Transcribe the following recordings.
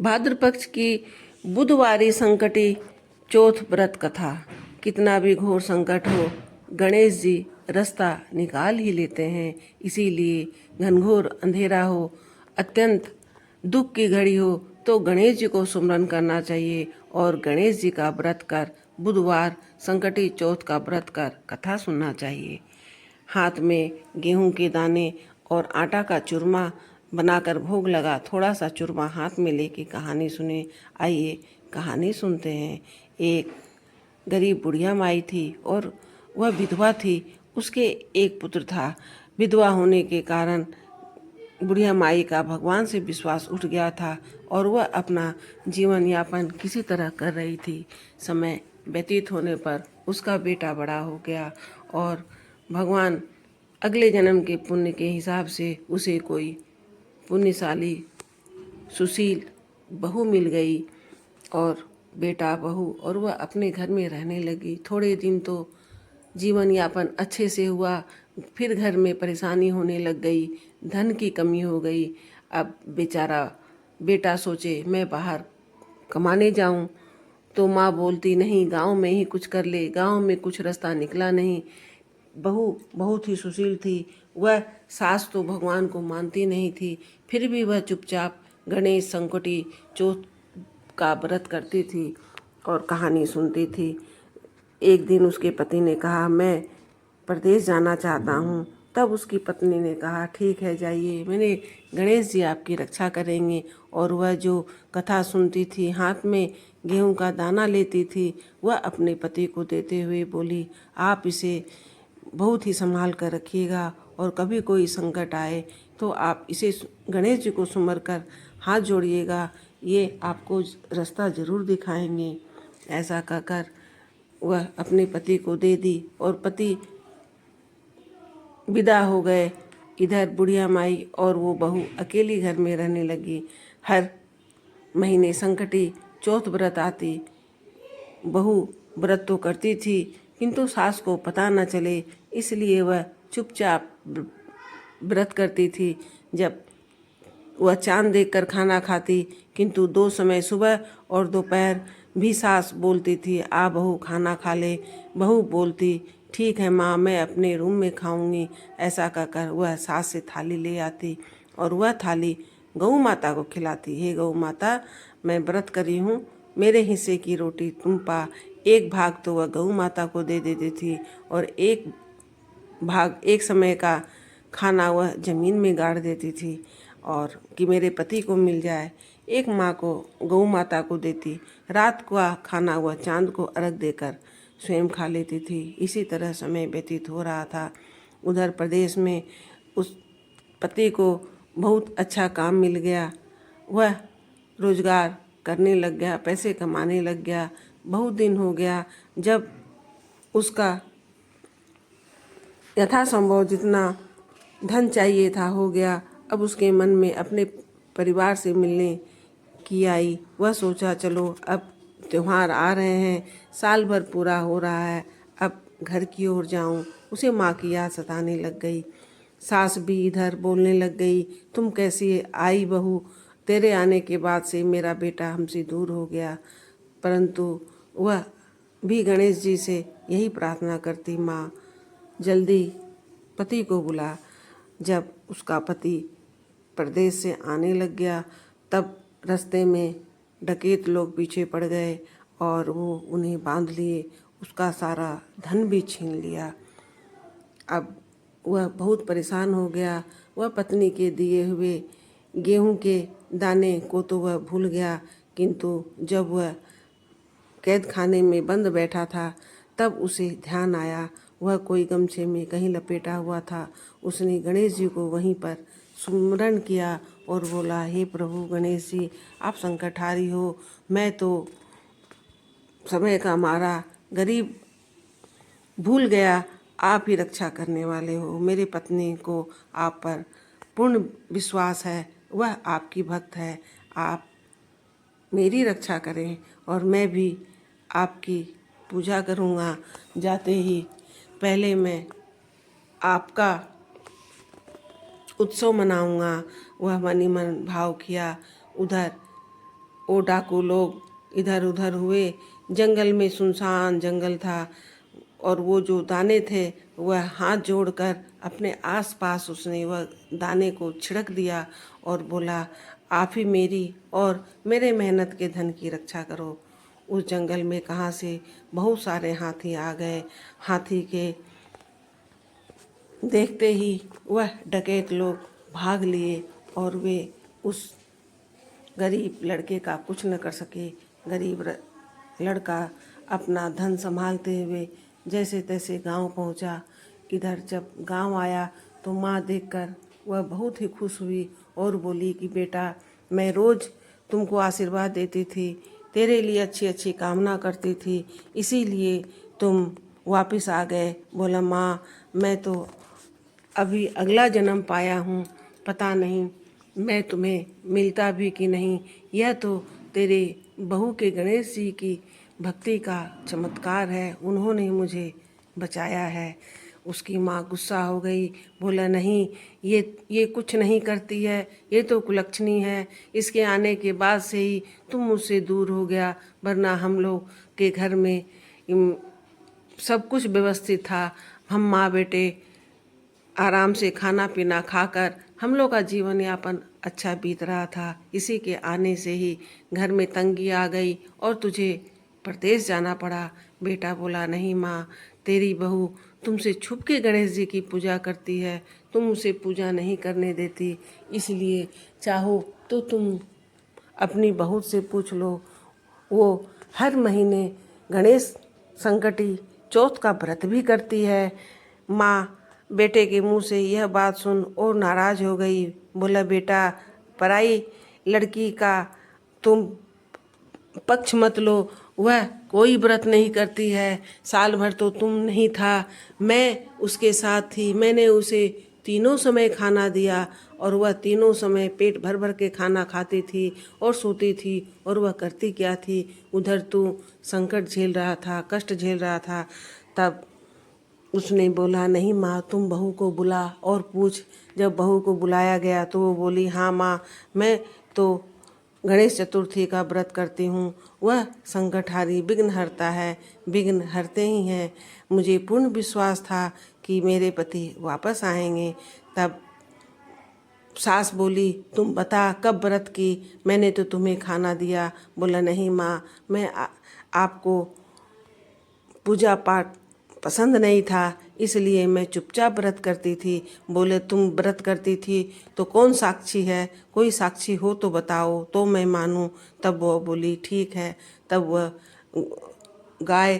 भाद्र पक्ष की बुधवारी संकटी चौथ व्रत कथा। कितना भी घोर संकट हो, गणेश जी रास्ता निकाल ही लेते हैं। इसीलिए घनघोर अंधेरा हो, अत्यंत दुख की घड़ी हो तो गणेश जी को सुमरन करना चाहिए और गणेश जी का व्रत कर, बुधवार संकटी चौथ का व्रत कर कथा सुनना चाहिए। हाथ में गेहूं के दाने और आटा का चूरमा बनाकर भोग लगा, थोड़ा सा चूरमा हाथ में लेके कहानी सुने। आइए कहानी सुनते हैं। एक गरीब बुढ़िया माई थी और वह विधवा थी। उसके एक पुत्र था। विधवा होने के कारण बुढ़िया माई का भगवान से विश्वास उठ गया था और वह अपना जीवन यापन किसी तरह कर रही थी। समय व्यतीत होने पर उसका बेटा बड़ा हो गया और भगवान अगले जन्म के पुण्य के हिसाब से उसे कोई पुण्यशाली सुशील बहू मिल गई और बेटा बहू, और वह अपने घर में रहने लगी। थोड़े दिन तो जीवन यापन अच्छे से हुआ, फिर घर में परेशानी होने लग गई, धन की कमी हो गई। अब बेचारा बेटा सोचे मैं बाहर कमाने जाऊं, तो माँ बोलती नहीं, गांव में ही कुछ कर ले। गांव में कुछ रास्ता निकला नहीं। बहू बहुत ही सुशील थी। वह सास तो भगवान को मानती नहीं थी, फिर भी वह चुपचाप गणेश संकटी चौथ का व्रत करती थी और कहानी सुनती थी। एक दिन उसके पति ने कहा मैं प्रदेश जाना चाहता हूँ। तब उसकी पत्नी ने कहा ठीक है जाइए, मेरे गणेश जी आपकी रक्षा करेंगे। और वह जो कथा सुनती थी, हाथ में गेहूं का दाना लेती थी, वह अपने पति को देते हुए बोली आप इसे बहुत ही संभाल कर रखिएगा और कभी कोई संकट आए तो आप इसे गणेश जी को सुमर कर हाथ जोड़िएगा, ये आपको रास्ता जरूर दिखाएंगे। ऐसा कहकर वह अपने पति को दे दी और पति विदा हो गए। इधर बुढ़िया माई और वो बहू अकेली घर में रहने लगी। हर महीने संकटी चौथ व्रत आती। बहू व्रत तो करती थी किंतु सास को पता न चले, इसलिए वह चुपचाप व्रत करती थी। जब वह चांद देखकर खाना खाती, किंतु दो समय सुबह और दोपहर भी सास बोलती थी आ बहू खाना खा ले। बहू बोलती ठीक है माँ, मैं अपने रूम में खाऊंगी। ऐसा कहकर वह सास से थाली ले आती और वह थाली गऊ माता को खिलाती। हे गऊ माता, मैं व्रत करी हूँ, मेरे हिस्से की रोटी तुम पा। एक भाग तो वह गऊ माता को दे देती थी और एक भाग, एक समय का खाना वह जमीन में गाड़ देती थी और कि मेरे पति को मिल जाए। एक माँ को गऊ माता को देती। रात का खाना वह चांद को अर्घ देकर स्वयं खा लेती थी। इसी तरह समय व्यतीत हो रहा था। उधर प्रदेश में उस पति को बहुत अच्छा काम मिल गया। वह रोजगार करने लग गया, पैसे कमाने लग गया। बहुत दिन हो गया जब उसका यथासंभव जितना धन चाहिए था हो गया। अब उसके मन में अपने परिवार से मिलने की आई। वह सोचा चलो अब त्योहार आ रहे हैं, साल भर पूरा हो रहा है, अब घर की ओर जाऊं। उसे माँ की याद सताने लग गई। सास भी इधर बोलने लग गई तुम कैसी आई बहू, तेरे आने के बाद से मेरा बेटा हमसे दूर हो गया। परंतु वह भी गणेश जी से यही प्रार्थना करती माँ जल्दी पति को बुला। जब उसका पति प्रदेश से आने लग गया तब रास्ते में डकैत लोग पीछे पड़ गए और वो उन्हें बांध लिए, उसका सारा धन भी छीन लिया। अब वह बहुत परेशान हो गया। वह पत्नी के दिए हुए गेहूं के दाने को तो वह भूल गया, किंतु जब वह कैद खाने में बंद बैठा था तब उसे ध्यान आया वह कोई गमछे में कहीं लपेटा हुआ था। उसने गणेश जी को वहीं पर सुमरण किया और बोला हे प्रभु गणेश जी, आप संकटहारी हो, मैं तो समय का मारा गरीब भूल गया, आप ही रक्षा करने वाले हो। मेरे पत्नी को आप पर पूर्ण विश्वास है, वह आपकी भक्त है, आप मेरी रक्षा करें और मैं भी आपकी पूजा करूँगा। जाते ही पहले मैं आपका उत्सव मनाऊँगा। वह मन ही मन भाव किया। उधर वो डाकू लोग इधर उधर हुए। जंगल में सुनसान जंगल था और वो जो दाने थे वह हाथ जोड़कर अपने आसपास उसने वह दाने को छिड़क दिया और बोला, आप ही मेरी और मेरे मेहनत के धन की रक्षा करो। उस जंगल में कहाँ से बहुत सारे हाथी आ गए। हाथी के देखते ही वह डकैत लोग भाग लिए और वे उस गरीब लड़के का कुछ न कर सके। गरीब लड़का अपना धन संभालते हुए जैसे तैसे गांव पहुंचा। इधर जब गांव आया तो माँ देखकर वह बहुत ही खुश हुई और बोली कि बेटा, मैं रोज़ तुमको आशीर्वाद देती थी, तेरे लिए अच्छी अच्छी कामना करती थी, इसीलिए तुम वापस आ गए। बोला, माँ मैं तो अभी अगला जन्म पाया हूँ, पता नहीं मैं तुम्हें मिलता भी कि नहीं। यह तो तेरे बहू के गणेश जी की भक्ति का चमत्कार है, उन्होंने मुझे बचाया है। उसकी माँ गुस्सा हो गई। बोला, नहीं, ये कुछ नहीं करती है, ये तो कुलक्षणी है। इसके आने के बाद से ही तुम मुझसे दूर हो गया, वरना हम लोग के घर में सब कुछ व्यवस्थित था। हम माँ बेटे आराम से खाना पीना खाकर हम लोग का जीवन यापन अच्छा बीत रहा था। इसी के आने से ही घर में तंगी आ गई और तुझे प्रदेश जाना पड़ा। बेटा बोला, नहीं माँ, तेरी बहू तुमसे छुप के गणेश जी की पूजा करती है, तुम उसे पूजा नहीं करने देती, इसलिए चाहो तो तुम अपनी बहू से पूछ लो। वो हर महीने गणेश संकटी चौथ का व्रत भी करती है। माँ बेटे के मुंह से यह बात सुन और नाराज हो गई। बोला, बेटा, पराई लड़की का तुम पक्ष मत लो, वह कोई व्रत नहीं करती है। साल भर तो तुम नहीं था, मैं उसके साथ थी, मैंने उसे तीनों समय खाना दिया और वह तीनों समय पेट भर भर के खाना खाती थी और सोती थी। और वह करती क्या थी, उधर तू संकट झेल रहा था, कष्ट झेल रहा था। तब उसने बोला, नहीं माँ, तुम बहू को बुला और पूछ। जब बहू को बुलाया गया तो वो बोली, हाँ माँ, मैं तो गणेश चतुर्थी का व्रत करती हूँ, वह संकटहारी विघ्न हरता है, विघ्न हरते ही हैं। मुझे पूर्ण विश्वास था कि मेरे पति वापस आएंगे। तब सास बोली, तुम बता कब व्रत की, मैंने तो तुम्हें खाना दिया। बोला, नहीं माँ, मैं आपको पूजा पाठ पसंद नहीं था, इसलिए मैं चुपचाप व्रत करती थी। बोले, तुम व्रत करती थी तो कौन साक्षी है, कोई साक्षी हो तो बताओ तो मैं मानूं। तब वह बोली, ठीक है। तब वह गाय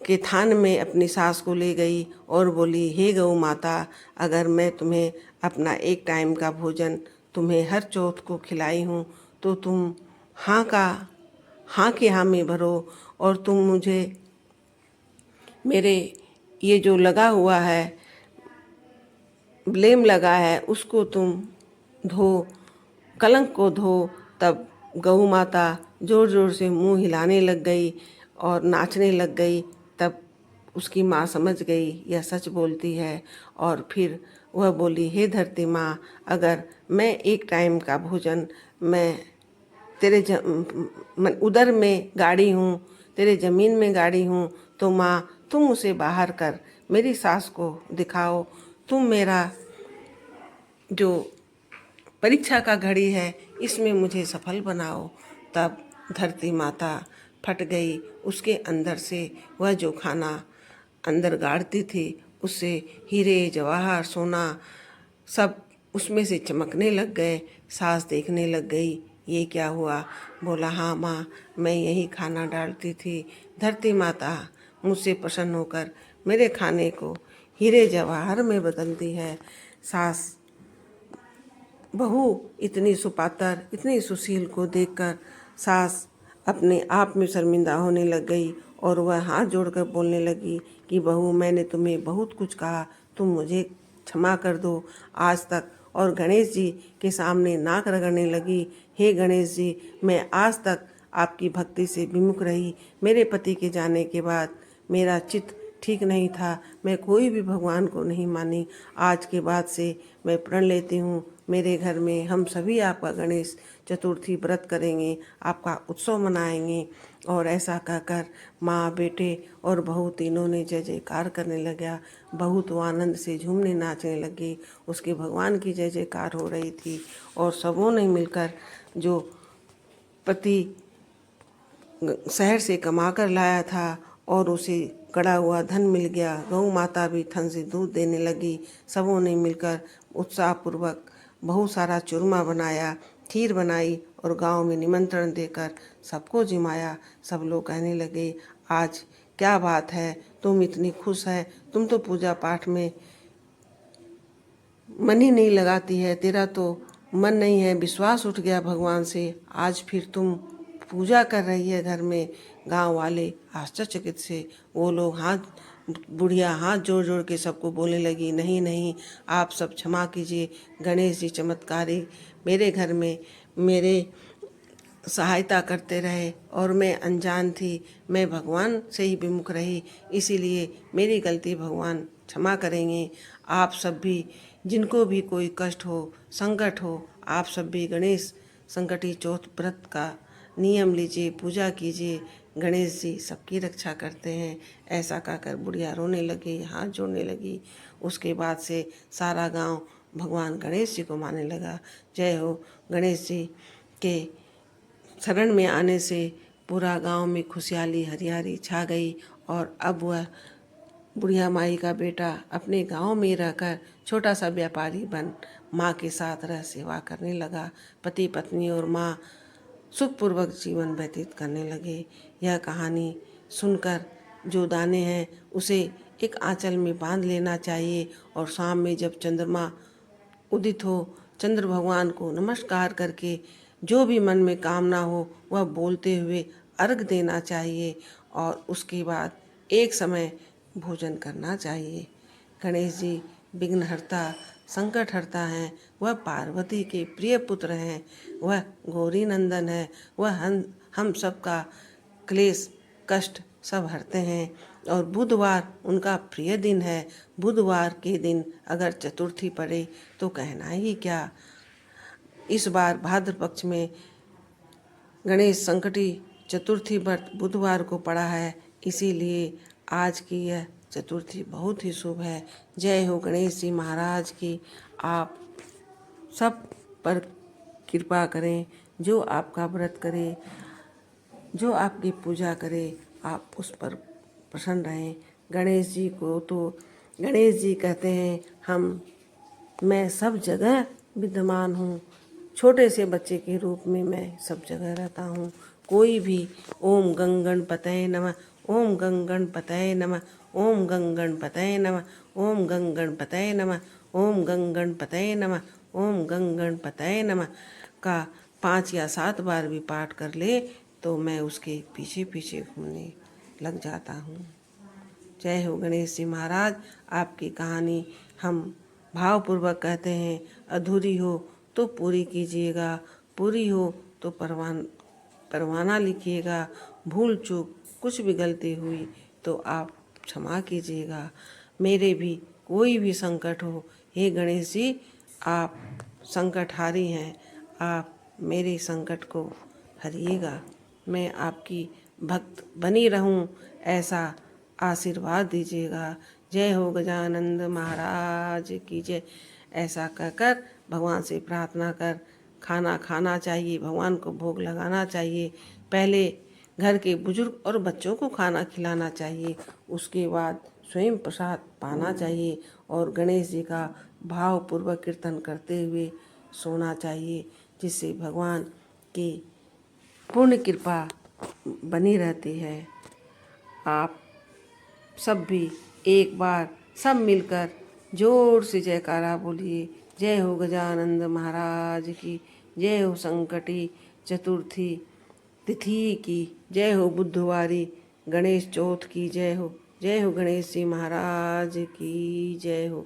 के थान में अपनी सास को ले गई और बोली, हे गौ माता, अगर मैं तुम्हें अपना एक टाइम का भोजन तुम्हें हर चौथ को खिलाई हूँ तो तुम हाँ के हाँ में भरो और तुम मुझे मेरे ये जो लगा हुआ है, ब्लेम लगा है, उसको तुम धो, कलंक को धो। तब गऊ माता जोर जोर से मुंह हिलाने लग गई और नाचने लग गई। तब उसकी माँ समझ गई यह सच बोलती है और फिर वह बोली, हे धरती माँ, अगर मैं एक टाइम का भोजन मैं तेरे उदर में गाड़ी हूँ, तेरे ज़मीन में गाड़ी हूँ, तो माँ तुम उसे बाहर कर, मेरी सास को दिखाओ, तुम मेरा जो परीक्षा का घड़ी है इसमें मुझे सफल बनाओ। तब धरती माता फट गई। उसके अंदर से वह जो खाना अंदर गाड़ती थी उससे हीरे जवाहर सोना सब उसमें से चमकने लग गए। सास देखने लग गई, ये क्या हुआ। बोला, हाँ माँ, मैं यही खाना डालती थी। धरती माता मुझसे प्रसन्न होकर मेरे खाने को हीरे जवाहर में बदलती है। सास बहू इतनी सुपातर, इतनी सुशील को देखकर सास अपने आप में शर्मिंदा होने लग गई और वह हाथ जोड़कर बोलने लगी कि बहू, मैंने तुम्हें बहुत कुछ कहा, तुम मुझे क्षमा कर दो आज तक। और गणेश जी के सामने नाक रगड़ने लगी, हे गणेश जी, मैं आज तक आपकी भक्ति से विमुख रही। मेरे पति के जाने के बाद मेरा चित्त ठीक नहीं था, मैं कोई भी भगवान को नहीं मानी। आज के बाद से मैं प्रण लेती हूँ, मेरे घर में हम सभी आपका गणेश चतुर्थी व्रत करेंगे, आपका उत्सव मनाएंगे। और ऐसा कहकर माँ, बेटे और बहू तीनों ने जय जयकार करने लगा। बहू तो आनंद से झूमने नाचने लगी, उसके भगवान की जय जयकार हो रही थी। और सबों ने मिलकर जो पति शहर से कमा कर लाया था और उसे कड़ा हुआ धन मिल गया, गौ माता भी थन से दूध देने लगी। सबों ने मिलकर उत्साहपूर्वक बहुत सारा चूरमा बनाया, खीर बनाई और गांव में निमंत्रण देकर सबको जिमाया। सब लोग कहने लगे, आज क्या बात है, तुम इतनी खुश है, तुम तो पूजा पाठ में मन ही नहीं लगाती है, तेरा तो मन नहीं है, विश्वास उठ गया भगवान से, आज फिर तुम पूजा कर रही है घर में। गांव वाले आश्चर्यचकित से, वो लोग बुढ़िया हाथ जोड़ जोड़ के सबको बोलने लगी, नहीं नहीं, आप सब क्षमा कीजिए, गणेश जी चमत्कारी मेरे घर में मेरे सहायता करते रहे और मैं अनजान थी, मैं भगवान से ही विमुख रही, इसीलिए मेरी गलती भगवान क्षमा करेंगे। आप सब भी, जिनको भी कोई कष्ट हो, संकट हो, आप सब भी गणेश संकटी चौथ व्रत का नियम लीजिए, पूजा कीजिए, गणेश जी सबकी रक्षा करते हैं। ऐसा कहकर बुढ़िया रोने लगी, हाथ जोड़ने लगी। उसके बाद से सारा गांव भगवान गणेश जी को मानने लगा। जय हो गणेश जी के शरण में आने से पूरा गांव में खुशहाली हरियाली छा गई। और अब वह बुढ़िया माई का बेटा अपने गांव में रहकर छोटा सा व्यापारी बन माँ के साथ रह सेवा करने लगा। पति पत्नी और माँ सुखपूर्वक जीवन व्यतीत करने लगे। यह कहानी सुनकर जो दाने हैं उसे एक आंचल में बांध लेना चाहिए और शाम में जब चंद्रमा उदित हो, चंद्र भगवान को नमस्कार करके जो भी मन में कामना हो वह बोलते हुए अर्घ देना चाहिए और उसके बाद एक समय भोजन करना चाहिए। गणेश जी विघ्नहर्ता, संकटहर्ता हैं, वह पार्वती के प्रिय पुत्र हैं, वह गौरी नंदन है, वह हम सबका क्लेश कष्ट सब हरते हैं। और बुधवार उनका प्रिय दिन है। बुधवार के दिन अगर चतुर्थी पड़े तो कहना ही क्या। इस बार भाद्र पक्ष में गणेश संकटी चतुर्थी व्रत बुधवार को पड़ा है, इसीलिए आज की यह चतुर्थी बहुत ही शुभ है। जय हो गणेश जी महाराज की। आप सब पर कृपा करें, जो आपका व्रत करे, जो आपकी पूजा करे, आप उस पर प्रसन्न रहें। गणेश जी को तो गणेश जी कहते हैं, मैं सब जगह विद्यमान हूँ, छोटे से बच्चे के रूप में मैं सब जगह रहता हूँ। कोई भी ओम गं गणपतये नमः, ओम गं गणपतये नमः, ओम गं गणपतये नमः, ओम गं गणपतये नमः, ओम गं गणपतये नमः, ओम गं गणपतये नमः का 5 या 7 बार भी पाठ कर ले तो मैं उसके पीछे पीछे घूमने लग जाता हूँ। जय हो गणेश जी महाराज। आपकी कहानी हम भावपूर्वक कहते हैं, अधूरी हो तो पूरी कीजिएगा, पूरी हो तो परवाना लिखिएगा। भूल चूक कुछ भी गलती हुई तो आप क्षमा कीजिएगा। मेरे भी कोई भी संकट हो, हे गणेश जी आप संकटहारी हैं, आप मेरे संकट को हरिएगा। मैं आपकी भक्त बनी रहूं, ऐसा आशीर्वाद दीजिएगा। जय हो गजानंद महाराज की जय। ऐसा कहकर भगवान से प्रार्थना कर खाना खाना चाहिए, भगवान को भोग लगाना चाहिए। पहले घर के बुजुर्ग और बच्चों को खाना खिलाना चाहिए, उसके बाद स्वयं प्रसाद पाना चाहिए और गणेश जी का भावपूर्वक कीर्तन करते हुए सोना चाहिए, जिससे भगवान की पूर्ण कृपा बनी रहती है। आप सब भी एक बार सब मिलकर जोर से जयकारा बोलिए। जय हो गजानंद महाराज की, जय हो संकटी चतुर्थी तिथि की, जय हो बुधवारी गणेश चौथ की, जय हो गणेश जी महाराज की जय हो।